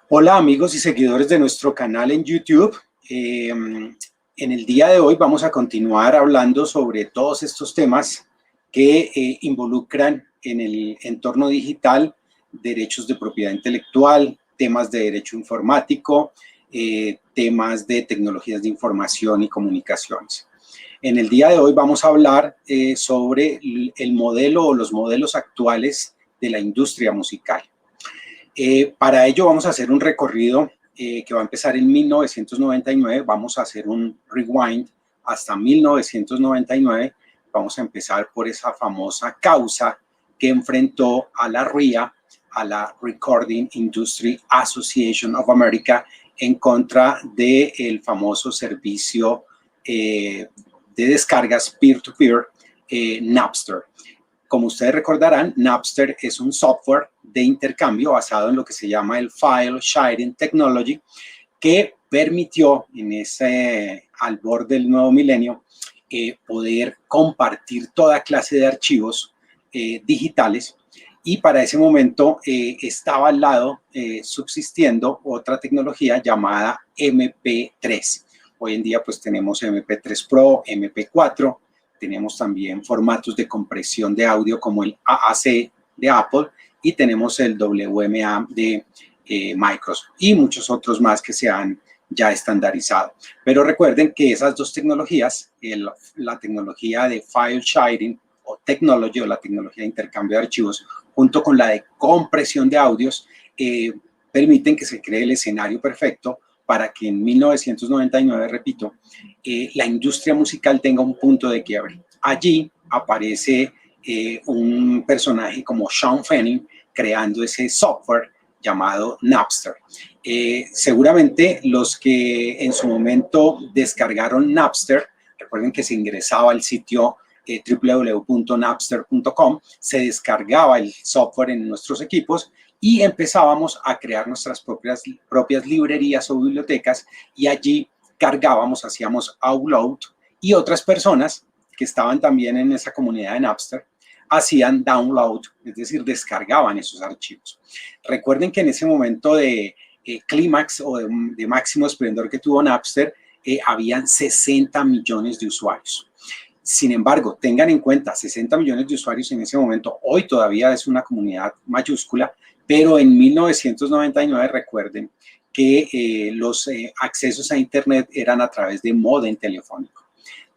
Hola amigos y seguidores de nuestro canal en YouTube. En el día de hoy vamos a continuar hablando sobre todos estos temas que involucran en el entorno digital derechos de propiedad intelectual, temas de derecho informático, temas de tecnologías de información y comunicaciones. En el día de hoy vamos a hablar sobre el modelo o los modelos actuales de la industria musical. Para ello vamos a hacer un recorrido que va a empezar en 1999, vamos a hacer un rewind hasta 1999, vamos a empezar por esa famosa causa que enfrentó a la RIAA, a la Recording Industry Association of America, en contra del famoso servicio de descargas peer-to-peer, Napster. Como ustedes recordarán, Napster es un software de intercambio basado en lo que se llama el File Sharing Technology, que permitió al borde del nuevo milenio poder compartir toda clase de archivos digitales, y para ese momento estaba al lado subsistiendo otra tecnología llamada MP3. Hoy en día pues tenemos MP3 Pro, MP4, tenemos también formatos de compresión de audio como el AAC de Apple y tenemos el WMA de Microsoft y muchos otros más que se han ya estandarizado. Pero recuerden que esas dos tecnologías, la tecnología de file sharing o technology o la tecnología de intercambio de archivos junto con la de compresión de audios permiten que se cree el escenario perfecto para que en 1999, repito, la industria musical tenga un punto de quiebre. Allí aparece un personaje como Sean Fanning creando ese software llamado Napster. Seguramente los que en su momento descargaron Napster, recuerden que se ingresaba al sitio www.napster.com, se descargaba el software en nuestros equipos y empezábamos a crear nuestras propias librerías o bibliotecas, y allí cargábamos, hacíamos upload, y otras personas que estaban también en esa comunidad de Napster hacían download, es decir, descargaban esos archivos. Recuerden que en ese momento de clímax o de máximo esplendor que tuvo Napster, habían 60 millones de usuarios. Sin embargo, tengan en cuenta, 60 millones de usuarios en ese momento, hoy todavía es una comunidad mayúscula, pero en 1999 recuerden que los accesos a Internet eran a través de módem telefónico.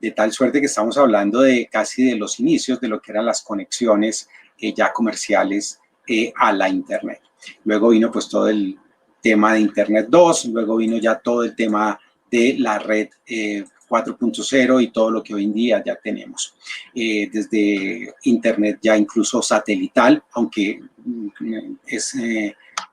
De tal suerte que estamos hablando de casi de los inicios de lo que eran las conexiones ya comerciales a la Internet. Luego vino pues todo el tema de Internet 2, luego vino ya todo el tema de la red 4.0 y todo lo que hoy en día ya tenemos. Desde Internet ya incluso satelital, aunque es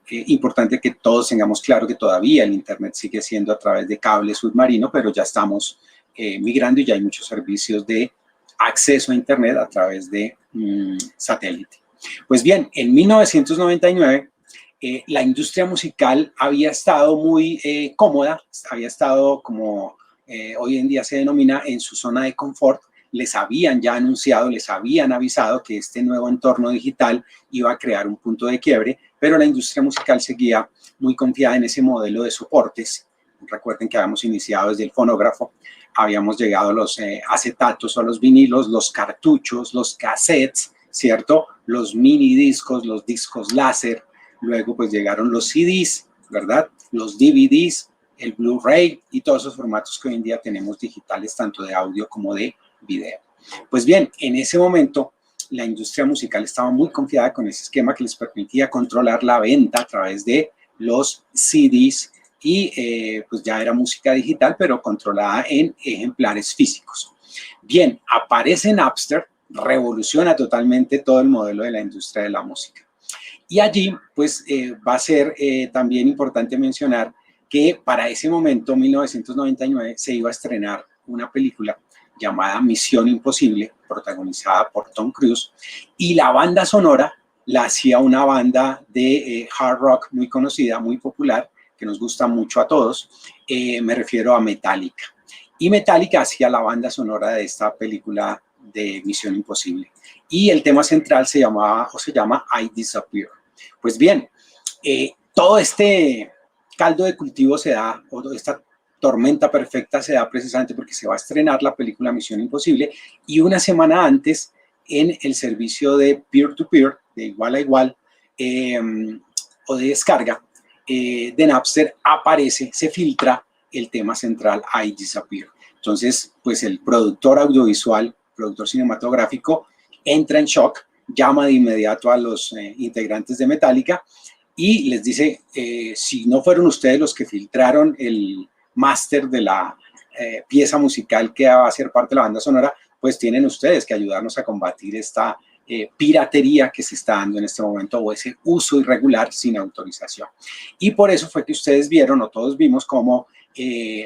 importante que todos tengamos claro que todavía el Internet sigue siendo a través de cable submarino, pero ya estamos migrando y ya hay muchos servicios de acceso a Internet a través de satélite. Pues bien, en 1999 la industria musical había estado muy cómoda, había estado como hoy en día se denomina en su zona de confort. Les habían ya anunciado, les habían avisado que este nuevo entorno digital iba a crear un punto de quiebre, pero la industria musical seguía muy confiada en ese modelo de soportes. Recuerden que habíamos iniciado desde el fonógrafo, habíamos llegado a los acetatos o a los vinilos, los cartuchos, los cassettes, ¿cierto? Los mini discos, los discos láser, luego pues llegaron los CDs, ¿verdad? Los DVDs, el Blu-ray y todos esos formatos que hoy en día tenemos digitales, tanto de audio como de video. Pues bien, en ese momento la industria musical estaba muy confiada con ese esquema que les permitía controlar la venta a través de los CDs y pues ya era música digital, pero controlada en ejemplares físicos. Bien, aparece Napster, revoluciona totalmente todo el modelo de la industria de la música. Y allí, pues, va a ser también importante mencionar que para ese momento, 1999, se iba a estrenar una película llamada Misión Imposible, protagonizada por Tom Cruise, y la banda sonora la hacía una banda de hard rock muy conocida, muy popular, que nos gusta mucho a todos, me refiero a Metallica. Y Metallica hacía la banda sonora de esta película de Misión Imposible. Y el tema central se llama I Disappear. Pues bien, todo este caldo de cultivo se da, o esta tormenta perfecta se da precisamente porque se va a estrenar la película Misión Imposible y una semana antes en el servicio de peer-to-peer, de igual a igual, o de descarga de Napster, aparece, se filtra el tema central I Disappear. Entonces, pues el productor audiovisual, productor cinematográfico, entra en shock, llama de inmediato a los integrantes de Metallica y les dice, si no fueron ustedes los que filtraron el máster de la pieza musical que va a ser parte de la banda sonora, pues tienen ustedes que ayudarnos a combatir esta piratería que se está dando en este momento o ese uso irregular sin autorización. Y por eso fue que ustedes vieron, o todos vimos, cómo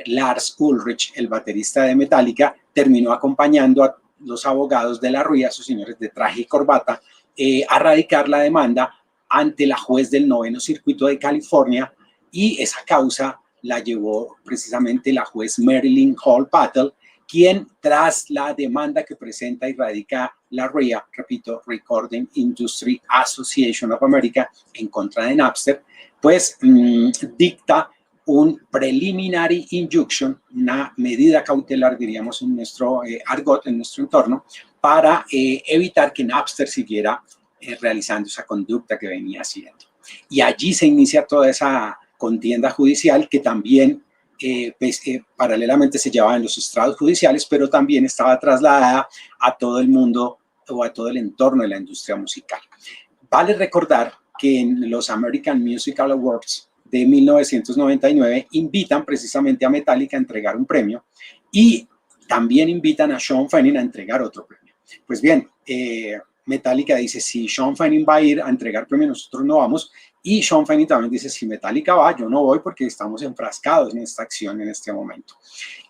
Lars Ulrich, el baterista de Metallica, terminó acompañando a los abogados de la RIA, esos señores de traje y corbata, a radicar la demanda ante la juez del 9º Circuito de California, y esa causa la llevó precisamente la juez Marilyn Hall Patel, quien tras la demanda que presenta y radica la RIA, repito, Recording Industry Association of America, en contra de Napster, pues dicta un preliminary injunction, una medida cautelar, diríamos en nuestro argot, en nuestro entorno, para evitar que Napster siguiera realizando esa conducta que venía haciendo. Y allí se inicia toda esa contienda judicial que también paralelamente se llevaba en los estrados judiciales, pero también estaba trasladada a todo el mundo o a todo el entorno de la industria musical. Vale recordar que en los American Musical Awards de 1999 invitan precisamente a Metallica a entregar un premio y también invitan a Sean Fanning a entregar otro premio. Pues bien, Metallica dice, si Sean Fanning va a ir a entregar premio, nosotros no vamos. Y Sean Fanning también dice, si Metallica va, yo no voy porque estamos enfrascados en esta acción en este momento.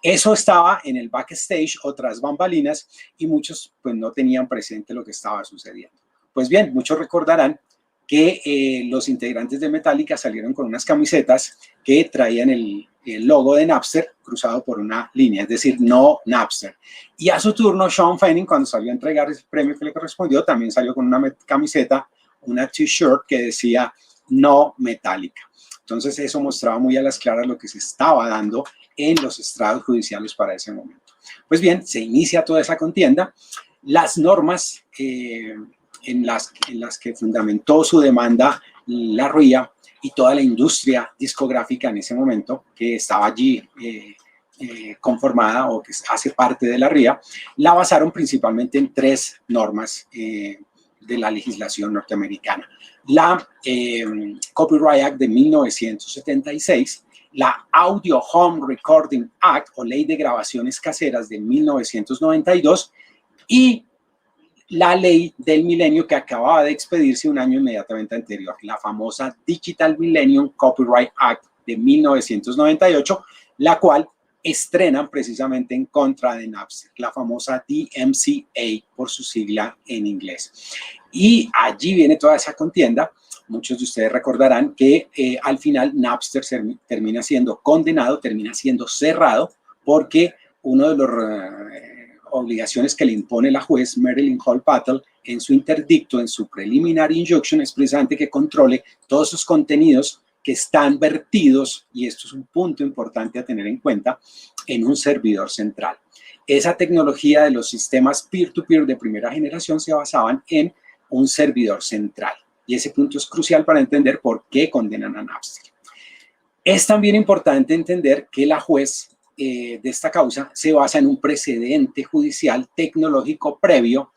Eso estaba en el backstage, otras bambalinas, y muchos pues no tenían presente lo que estaba sucediendo. Pues bien, muchos recordarán que los integrantes de Metallica salieron con unas camisetas que traían el logo de Napster cruzado por una línea, es decir, no Napster. Y a su turno, Sean Fanning, cuando salió a entregar ese premio que le correspondió, también salió con una camiseta, una t-shirt que decía no Metallica. Entonces eso mostraba muy a las claras lo que se estaba dando en los estrados judiciales para ese momento. Pues bien, se inicia toda esa contienda. Las normas en las que fundamentó su demanda la RIA y toda la industria discográfica en ese momento, que estaba allí conformada o que hace parte de la RIA, la basaron principalmente en 3 normas de la legislación norteamericana. La Copyright Act de 1976, la Audio Home Recording Act o Ley de Grabaciones Caseras de 1992 y la ley del milenio que acababa de expedirse un año inmediatamente anterior, la famosa Digital Millennium Copyright Act de 1998, la cual estrenan precisamente en contra de Napster, la famosa DMCA por su sigla en inglés. Y allí viene toda esa contienda. Muchos de ustedes recordarán que al final Napster termina siendo condenado, termina siendo cerrado, porque uno de los obligaciones que le impone la juez Marilyn Hall Patel en su interdicto, en su preliminary injunction, es precisamente que controle todos esos contenidos que están vertidos, y esto es un punto importante a tener en cuenta, en un servidor central. Esa tecnología de los sistemas peer-to-peer de primera generación se basaban en un servidor central. Y ese punto es crucial para entender por qué condenan a Napster. Es también importante entender que la juez de esta causa se basa en un precedente judicial tecnológico previo,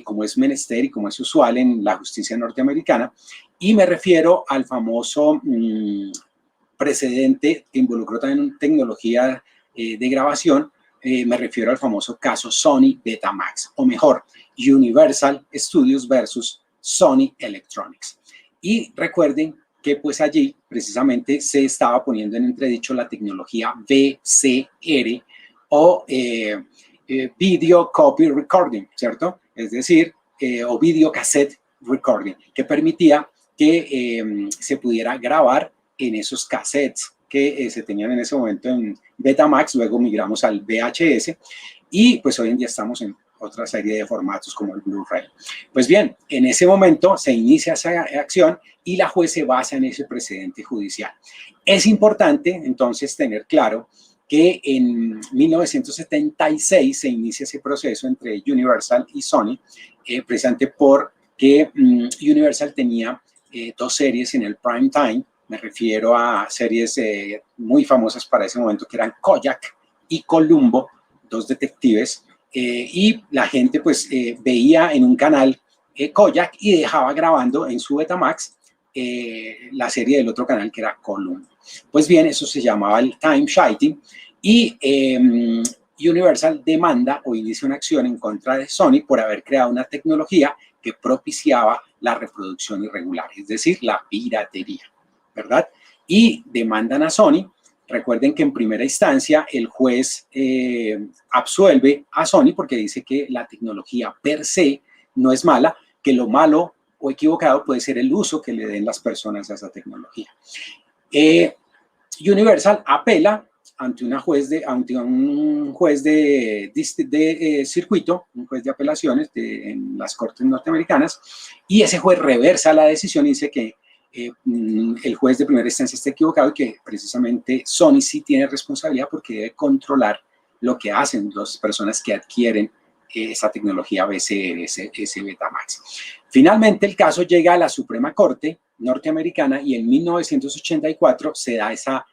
como es menester y como es usual en la justicia norteamericana, y me refiero al famoso precedente que involucró también tecnología de grabación, me refiero al famoso caso Sony Betamax, o mejor, Universal Studios versus Sony Electronics. Y recuerden que pues allí precisamente se estaba poniendo en entredicho la tecnología VCR o Video Copy Recording, ¿cierto? Es decir, o Video Cassette Recording, que permitía que se pudiera grabar en esos cassettes que se tenían en ese momento en Betamax, luego migramos al VHS y pues hoy en día estamos en otra serie de formatos como el Blu-ray. Pues bien, en ese momento se inicia esa acción y la juez se basa en ese precedente judicial. Es importante entonces tener claro que en 1976 se inicia ese proceso entre Universal y Sony, precisamente porque Universal tenía dos series en el prime time. Me refiero a series muy famosas para ese momento que eran Kojak y Columbo, dos detectives, y la gente pues veía en un canal Kojak y dejaba grabando en su Betamax la serie del otro canal que era Columbo. Pues bien, eso se llamaba el time shifting y Universal demanda o inicia una acción en contra de Sony por haber creado una tecnología que propiciaba la reproducción irregular, es decir, la piratería, ¿verdad? Y demandan a Sony. Recuerden que en primera instancia el juez absuelve a Sony porque dice que la tecnología per se no es mala, que lo malo o equivocado puede ser el uso que le den las personas a esa tecnología. Universal apela ante un juez de circuito, un juez de apelaciones en las cortes norteamericanas, y ese juez reversa la decisión y dice que el juez de primera instancia está equivocado y que precisamente Sony sí tiene responsabilidad porque debe controlar lo que hacen las personas que adquieren esa tecnología BCR, ese Betamax. Finalmente el caso llega a la Suprema Corte norteamericana y en 1984 se da esa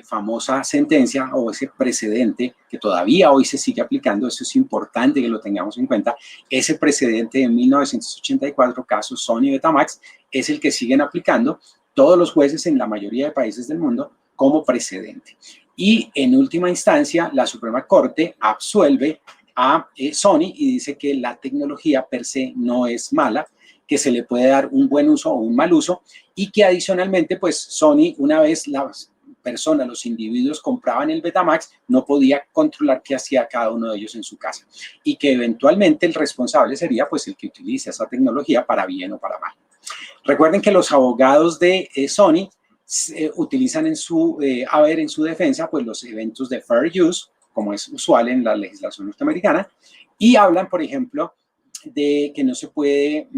famosa sentencia o ese precedente que todavía hoy se sigue aplicando. Eso es importante que lo tengamos en cuenta. Ese precedente de 1984, caso Sony Betamax, es el que siguen aplicando todos los jueces en la mayoría de países del mundo como precedente. Y en última instancia, la Suprema Corte absuelve a Sony y dice que la tecnología per se no es mala, que se le puede dar un buen uso o un mal uso y que adicionalmente, pues Sony, una vez las personas, los individuos compraban el Betamax, no podía controlar qué hacía cada uno de ellos en su casa y que eventualmente el responsable sería pues el que utiliza esa tecnología para bien o para mal. Recuerden que los abogados de Sony utilizan en su haber, en su defensa, pues los eventos de fair use, como es usual en la legislación norteamericana, y hablan, por ejemplo, de que no se puede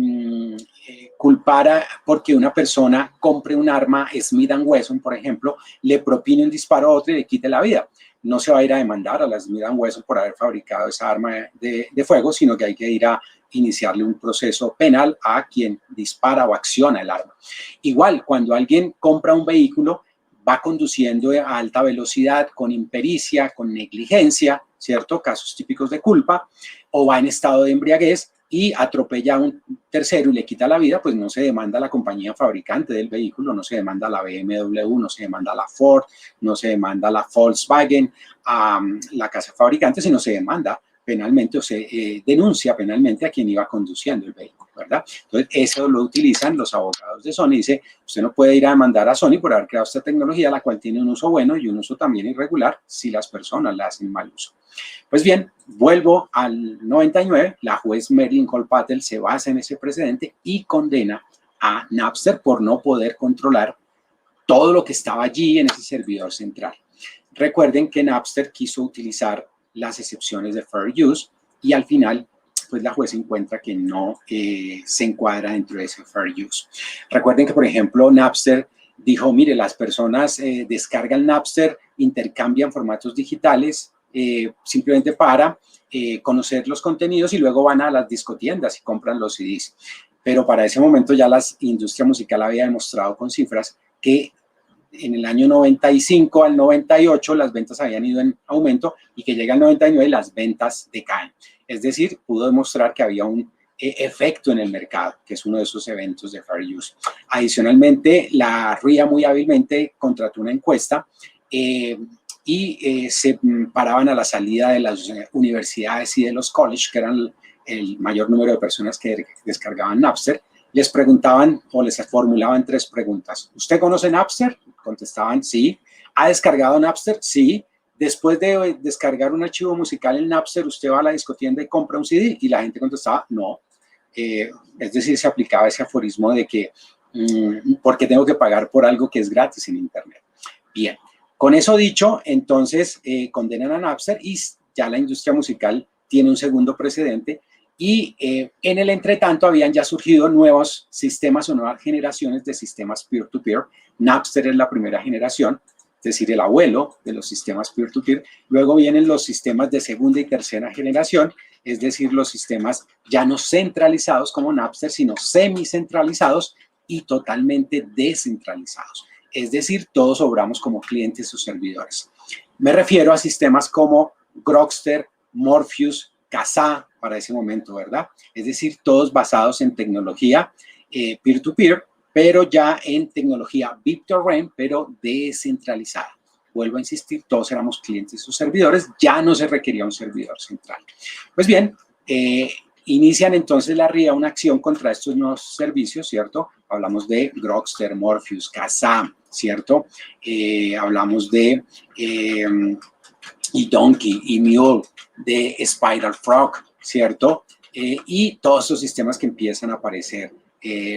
culpar porque una persona compre un arma Smith & Wesson, por ejemplo, le propine un disparo a otro y le quite la vida. No se va a ir a demandar a la Smith & Wesson por haber fabricado esa arma de fuego, sino que hay que ir a iniciarle un proceso penal a quien dispara o acciona el arma. Igual, cuando alguien compra un vehículo, va conduciendo a alta velocidad, con impericia, con negligencia, ¿cierto? Casos típicos de culpa, o va en estado de embriaguez y atropella a un tercero y le quita la vida, pues no se demanda a la compañía fabricante del vehículo, no se demanda a la BMW, no se demanda a la Ford, no se demanda a la Volkswagen, a la casa fabricante, sino se demanda penalmente o se denuncia penalmente a quien iba conduciendo el vehículo, ¿verdad? Entonces, eso lo utilizan los abogados de Sony. Dice, usted no puede ir a demandar a Sony por haber creado esta tecnología, la cual tiene un uso bueno y un uso también irregular si las personas la hacen mal uso. Pues bien, vuelvo al 99, la juez Marilyn Cole Patel se basa en ese precedente y condena a Napster por no poder controlar todo lo que estaba allí en ese servidor central. Recuerden que Napster quiso utilizar las excepciones de fair use y al final pues la jueza encuentra que no se encuadra dentro de ese fair use. Recuerden que, por ejemplo, Napster dijo, mire, las personas descargan Napster, intercambian formatos digitales simplemente para conocer los contenidos y luego van a las discotiendas y compran los CDs. Pero para ese momento ya la industria musical había demostrado con cifras que en el año 95 al 98 las ventas habían ido en aumento y que llega al 99 las ventas decaen. Es decir, pudo demostrar que había un efecto en el mercado, que es uno de esos eventos de fair use. Adicionalmente, la RIA muy hábilmente contrató una encuesta y se paraban a la salida de las universidades y de los colleges, que eran el mayor número de personas que descargaban Napster. Les preguntaban o les formulaban tres preguntas. ¿Usted conoce Napster? Contestaban sí. ¿Ha descargado Napster? Sí. Después de descargar un archivo musical en Napster, ¿usted va a la discotienda y compra un CD? Y la gente contestaba no. Es decir, se aplicaba ese aforismo de que ¿por qué tengo que pagar por algo que es gratis en Internet? Bien, con eso dicho, entonces condenan a Napster y ya la industria musical tiene un segundo precedente. Y en el entretanto habían ya surgido nuevos sistemas o nuevas generaciones de sistemas peer-to-peer. Napster es la primera generación, es decir, el abuelo de los sistemas peer-to-peer. Luego vienen los sistemas de segunda y tercera generación, es decir, los sistemas ya no centralizados como Napster, sino semicentralizados y totalmente descentralizados. Es decir, todos obramos como clientes o servidores. Me refiero a sistemas como Grokster, Morpheus, Kazaa para ese momento, ¿verdad? Es decir, todos basados en tecnología peer-to-peer, pero ya en tecnología BitTorrent, pero descentralizada. Vuelvo a insistir, todos éramos clientes o servidores, ya no se requería un servidor central. Pues bien, inician entonces la RIA una acción contra estos nuevos servicios, ¿cierto? Hablamos de Grokster, Morpheus, Kazaa, ¿cierto? Hablamos de eDonkey, eMule, de Spiral Frog, ¿cierto? Y todos estos sistemas que empiezan a aparecer.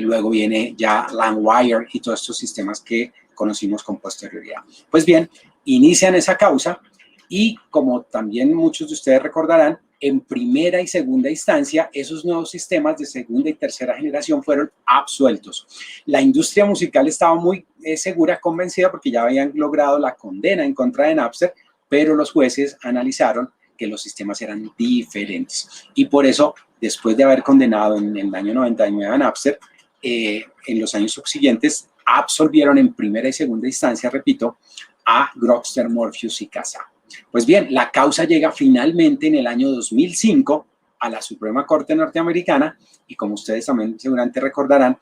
Luego viene ya LimeWire y todos estos sistemas que conocimos con posterioridad. Pues bien, inician esa causa y como también muchos de ustedes recordarán, en primera y segunda instancia, esos nuevos sistemas de segunda y tercera generación fueron absueltos. La industria musical estaba muy segura, convencida, porque ya habían logrado la condena en contra de Napster, pero los jueces analizaron que los sistemas eran diferentes. Y por eso, después de haber condenado en el año 99 a Napster, en los años subsiguientes absolvieron en primera y segunda instancia, repito, a Grokster, Morpheus y Kazaa. Pues bien, la causa llega finalmente en el año 2005 a la Suprema Corte norteamericana y como ustedes también seguramente recordarán,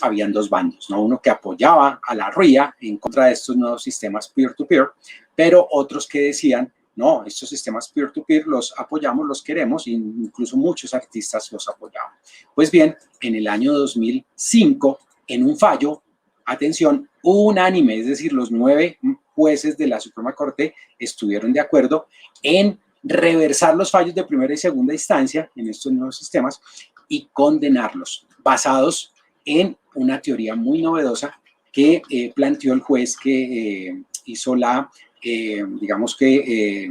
habían dos bandos, ¿no? Uno que apoyaba a la RIA en contra de estos nuevos sistemas peer-to-peer, pero otros que decían, no, estos sistemas peer-to-peer los apoyamos, los queremos, e incluso muchos artistas los apoyaban. Pues bien, en el año 2005, en un fallo, atención, unánime, es decir, los 9 jueces de la Suprema Corte estuvieron de acuerdo en reversar los fallos de primera y segunda instancia en estos nuevos sistemas y condenarlos, basados en una teoría muy novedosa que planteó el juez que hizo la, digamos que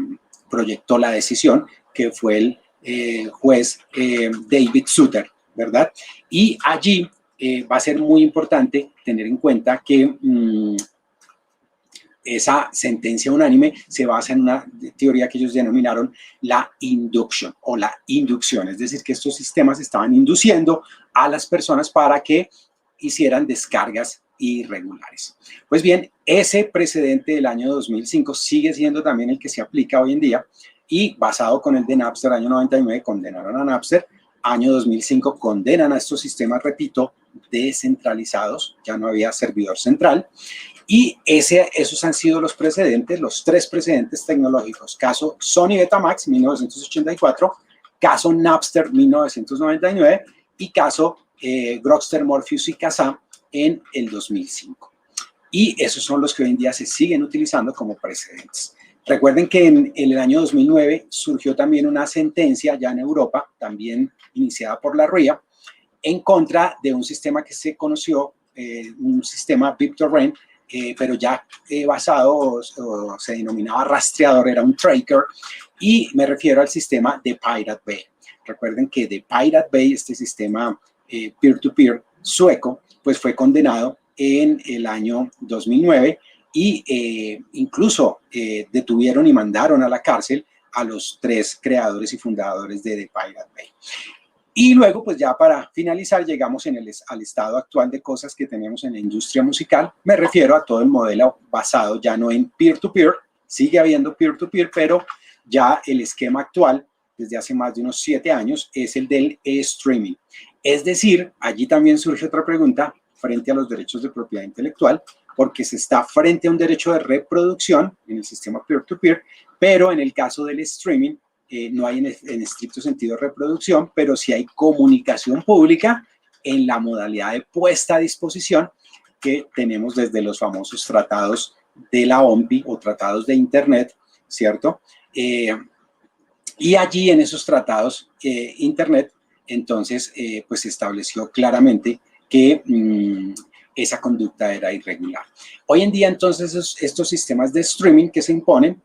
proyectó la decisión, que fue el juez David Souter, ¿verdad? Y allí va a ser muy importante tener en cuenta que esa sentencia unánime se basa en una teoría que ellos denominaron la induction o la inducción, es decir, que estos sistemas estaban induciendo a las personas para que hicieran descargas irregulares. Pues bien, ese precedente del año 2005 sigue siendo también el que se aplica hoy en día y basado con el de Napster, año 99 condenaron a Napster, año 2005 condenan a estos sistemas, repito, descentralizados, ya no había servidor central. Y esos han sido los precedentes, los 3 precedentes tecnológicos. Caso Sony Betamax, 1984, caso Napster, 1999, y caso Grokster, Morpheus y Kazaa en el 2005. Y esos son los que hoy en día se siguen utilizando como precedentes. Recuerden que en el año 2009 surgió también una sentencia ya en Europa, también iniciada por la RIA, en contra de un sistema que se conoció, un sistema BitTorrent, pero ya basado o se denominaba rastreador, era un tracker, y me refiero al sistema de Pirate Bay. Recuerden que de Pirate Bay, este sistema peer-to-peer sueco, pues fue condenado en el año 2009 y incluso detuvieron y mandaron a la cárcel a los 3 creadores y fundadores de The Pirate Bay. Y luego, pues ya para finalizar, llegamos al estado actual de cosas que tenemos en la industria musical. Me refiero a todo el modelo basado ya no en peer-to-peer, sigue habiendo peer-to-peer, pero ya el esquema actual, desde hace más de unos 7 años, es el del streaming. Es decir, allí también surge otra pregunta frente a los derechos de propiedad intelectual, porque se está frente a un derecho de reproducción en el sistema peer-to-peer, pero en el caso del streaming, no hay en estricto sentido reproducción, pero sí hay comunicación pública en la modalidad de puesta a disposición que tenemos desde los famosos tratados de la OMPI o tratados de Internet, ¿cierto? Y allí en esos tratados Internet, entonces, pues se estableció claramente que esa conducta era irregular. Hoy en día, entonces, estos sistemas de streaming que se imponen,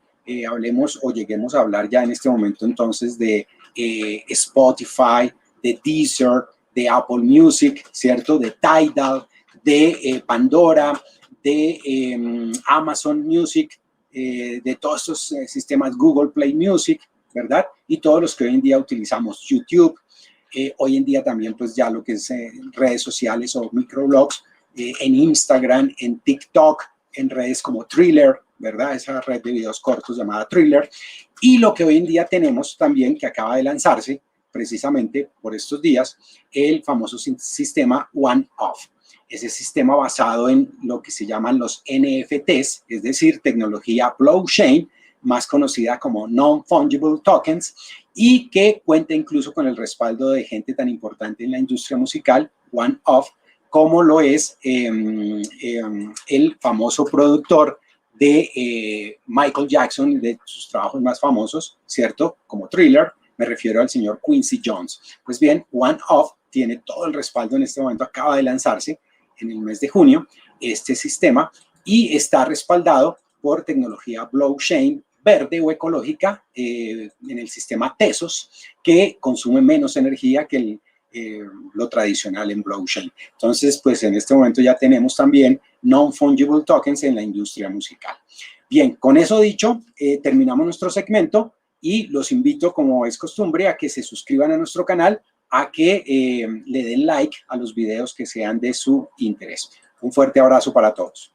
hablemos o lleguemos a hablar ya en este momento entonces de Spotify, de Deezer, de Apple Music, ¿cierto? De Tidal, de Pandora, de Amazon Music, de todos estos sistemas, Google Play Music, ¿verdad? Y todos los que hoy en día utilizamos, YouTube, hoy en día también pues ya lo que es redes sociales o microblogs, en Instagram, en TikTok, en redes como Thriller, ¿verdad? Esa red de videos cortos llamada Thriller. Y lo que hoy en día tenemos también, que acaba de lanzarse precisamente por estos días, el famoso sistema OneOff. Ese sistema basado en lo que se llaman los NFTs, es decir, tecnología blockchain, más conocida como Non-Fungible Tokens, y que cuenta incluso con el respaldo de gente tan importante en la industria musical, OneOff, como lo es el famoso productor de Michael Jackson, de sus trabajos más famosos, ¿cierto? Como Thriller, me refiero al señor Quincy Jones. Pues bien, OneOff tiene todo el respaldo en este momento, acaba de lanzarse en el mes de junio este sistema y está respaldado por tecnología blockchain verde o ecológica en el sistema Tesos, que consume menos energía que lo tradicional en blockchain. Entonces, pues en este momento ya tenemos también non-fungible tokens en la industria musical. Bien, con eso dicho, terminamos nuestro segmento y los invito, como es costumbre, a que se suscriban a nuestro canal, a que le den like a los videos que sean de su interés. Un fuerte abrazo para todos.